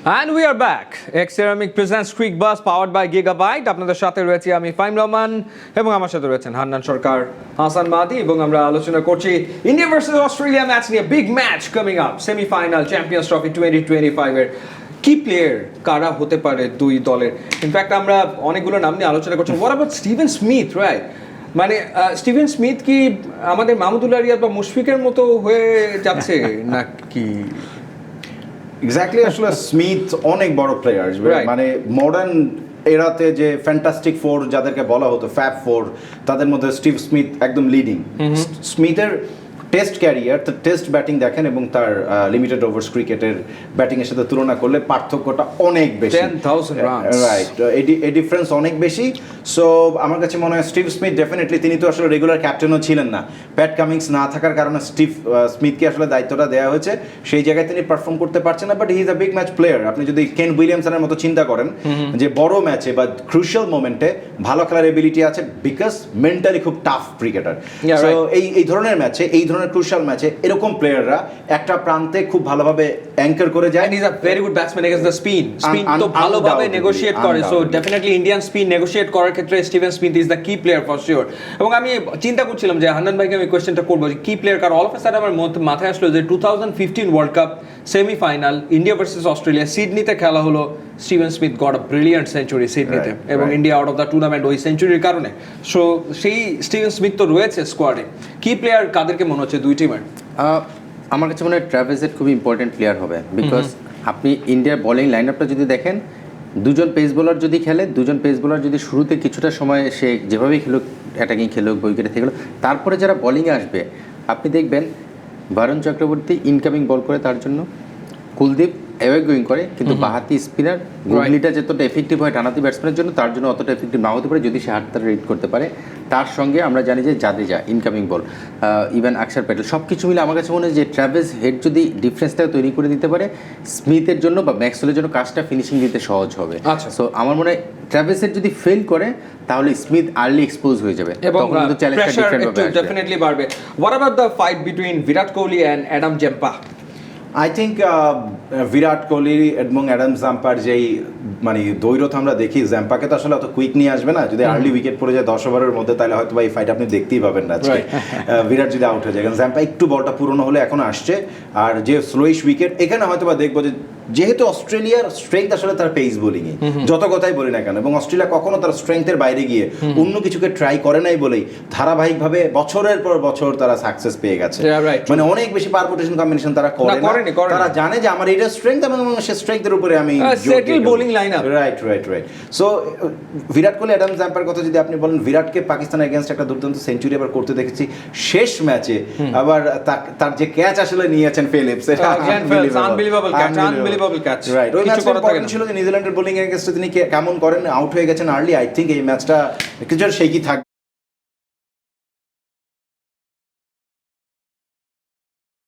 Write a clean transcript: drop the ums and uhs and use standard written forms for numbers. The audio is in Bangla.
And we are back. X-Ceramic presents Quick Bus powered by Gigabyte. আপনাদের সাথে রয়েছে আমি ফাইম রহমান এবং আমার সাথে রয়েছেন হান্নান সরকার, হাসান মাদি এবং আমরা আলোচনা করছি ইন্ডিয়া ভার্সেস অস্ট্রেলিয়া ম্যাচ নিয়ে। Big match coming up, semifinal champions trophy 2025 এর কি প্লেয়ার কারা হতে পারে দুই দলের। ইনফ্যাক্ট আমরা অনেকগুলো নাম নিয়ে আলোচনা করছি। What about Steven Smith, right? মানে স্টিভেন স্মিথ কি আমাদের মাহমুদুল্লাহ রিয়াদ বা মুশফিকের মতো হয়ে যাচ্ছে নাকি? এক্স্যাক্টলি, আসলে স্মিথ অনেক বড় প্লেয়ার, মানে মডার্ন এরাতে যে ফ্যান্টাস্টিক ফোর যাদেরকে বলা হতো, ফ্যাব ফোর, তাদের মধ্যে স্টিভ স্মিথ একদম লিডিং। স্মিথের টেস্ট ক্যারিয়ার, তার টেস্ট ব্যাটিং দেখেন এবং তার লিমিটেড ওভার্স ক্রিকেটের ব্যাটিং এর সাথে তুলনা করলে পার্থক্যটা অনেক বেশি, 10,000 রানস, রাইট? এই ডিফারেন্স অনেক বেশি। সো আমার কাছে মনে হয় স্টিভ স্মিথ ডেফিনেটলি, তিনি তো আসলে রেগুলার ক্যাপ্টেনও ছিলেন না, প্যাট কামিংস না থাকার কারণে স্টিভ স্মিথকে আসলে দায়িত্বটা দেওয়া হয়েছে, সেই জায়গায় তিনি পারফর্ম করতে পারছেন না, but he is a big match player. আপনি যদি কেন উইলিয়ামসনের মতো চিন্তা করেন যে বড় ম্যাচে বা ক্রুশিয়াল মোমেন্টে ভালো খেলার এবিলিটি আছে, বিকজ মেন্টালি খুব টাফ ক্রিকেটার। সো এই ধরনের ম্যাচে, এই ধরনের ক্রুশিয়াল ম্যাচে এরকম প্লেয়াররা একটা প্রান্তে খুব ভালোভাবে অ্যাঙ্কার করে যায়। and he's a very good batsman against the spin তো ভালোভাবে নেগোশিয়েট করে। So definitely Indian spin negotiate করার ক্ষেত্রে স্টিভেন স্মিথ ইজ দ্য কি প্লেয়ার ফর শিওর। এবং আমি চিন্তা করছিলাম যে হান্নান ভাইকে আমি কোয়েশ্চেনটা করবো যে কি প্লেয়ার, কারণ অল অফ আ সাডেন আমার মাথায় আসলো যে 2015 world cup semifinal India versus Australia, সিডনিতে খেলা হলো। Steven Smith got a brilliant century সিডনিতে, এবং India out of the tournament ওই সেঞ্চুরির কারণে। সো সেই স্টিভেন স্মিথ তো রয়েছে স্কোয়াডে। কি প্লেয়ার কাদেরকে মনে হচ্ছে দুই টিমের? আমার কাছে মনে হয় ট্রাভিস হেড খুবই ইম্পর্টেন্ট প্লেয়ার হবে, বিকজ আপনি ইন্ডিয়ার বোলিং লাইন আপটা যদি দেখেন, দুজন পেস বোলার যদি খেলে, দুজন পেস বোলার যদি শুরুতে কিছুটা সময় সে যেভাবেই খেলুক, অ্যাটাকিং খেলুক, উইকেটে থেকে তারপরে যারা বোলিংয়ে আসবে, আপনি দেখবেন বরুণ চক্রবর্তী ইনকামিং বল করে তার জন্য, কুলদীপ অ্যাওয়ে গোয়িং করে, কিন্তু বাহাতি স্পিনার গুগলিটা যতটা এফেক্টিভ হয় ডানাতি ব্যাটসম্যানের জন্য, তার জন্য অতটা এফেক্টিভ না হতে পারে যদি সে হাতটা রিড করতে পারে। তার সঙ্গে আমরা জানি যে জাদেজা ইনকামিং বল, ইভেন আকসার প্যাটেল, সব কিছু মিলে আমার কাছে মনে হয় যে ট্রাভিস হেড যদি ডিফারেন্সটা তৈরি করে দিতে পারে স্মিথের জন্য বা ম্যাক্সওয়েলের জন্য, কাজটা ফিনিশিং দিতে সহজ হবে। সো আমার মনে হয় ট্রাভিস হেড যদি ফেল করে তাহলে স্মিথ আর্লি এক্সপোজ হয়ে যাবে, এবং তখন কিন্তু চ্যালেঞ্জটা ডিফারেন্ট হবে, ডেফিনেটলি বাড়বে। What about the fight between Virat Kohli and Adam Zampa? I think Virat Kohli এবং অ্যাডাম জাম্পার যেই মানে দৈরথ আমরা দেখি, জাম্পাকে তো আসলে অত কুইক নিয়ে আসবে না। যদি আর্লি উইকেট পড়ে যায় 10 ওভারের মধ্যে, তাহলে হয়তো এই ফাইট আপনি দেখতেই পাবেন না আজকে। বিরাট যদি আউট হয়ে যায়, কারণ জাম্পা একটু বলটা পুরনো হলে এখন আসছে, আর যে স্লোইশ উইকেট, এখানে হয়তো বা দেখবো যে যেহেতু অস্ট্রেলিয়ার স্ট্রেংথ আসলে তার পেস বোলিংয়ে, যত কথাই বলি না কেন, এবং অস্ট্রেলিয়া কখনো তার স্ট্রেংথের বাইরে গিয়ে অন্য কিছুকে ট্রাই করে নাই বলেই ধারাবাহিকভাবে বছরের পর বছর তারা সাকসেস পেয়ে গেছে। মানে অনেক বেশি পারমুটেশন কম্বিনেশন তারা করে না, তারা জানে যে আমার এটা স্ট্রেংথ এবং সে স্ট্রেংথের উপরে আমি settle bowling lineup. Right. So Virat Kohli Adam জাম্পার কথা যদি আপনি বলেন, বিরাটকে পাকিস্তানের এগেইনস্ট একটা দুর্দান্ত সেঞ্চুরি আবার করতে দেখেছি শেষ ম্যাচে, আবার তার যে ক্যাচ আসলে নিয়েছেন ফিলিপস, এটা আনবিলিভেবল ক্যাচ। রাইট, ওই ম্যাচটা ইম্পর্টেন্ট ছিল যে নিউজিল্যান্ডের বোলিং এগেইনস্টে তিনি কেমন করেন, আউট হয়ে গেছেন আর্লি। আই থিঙ্ক এই ম্যাচটা কিছু সেই কি থাকবে।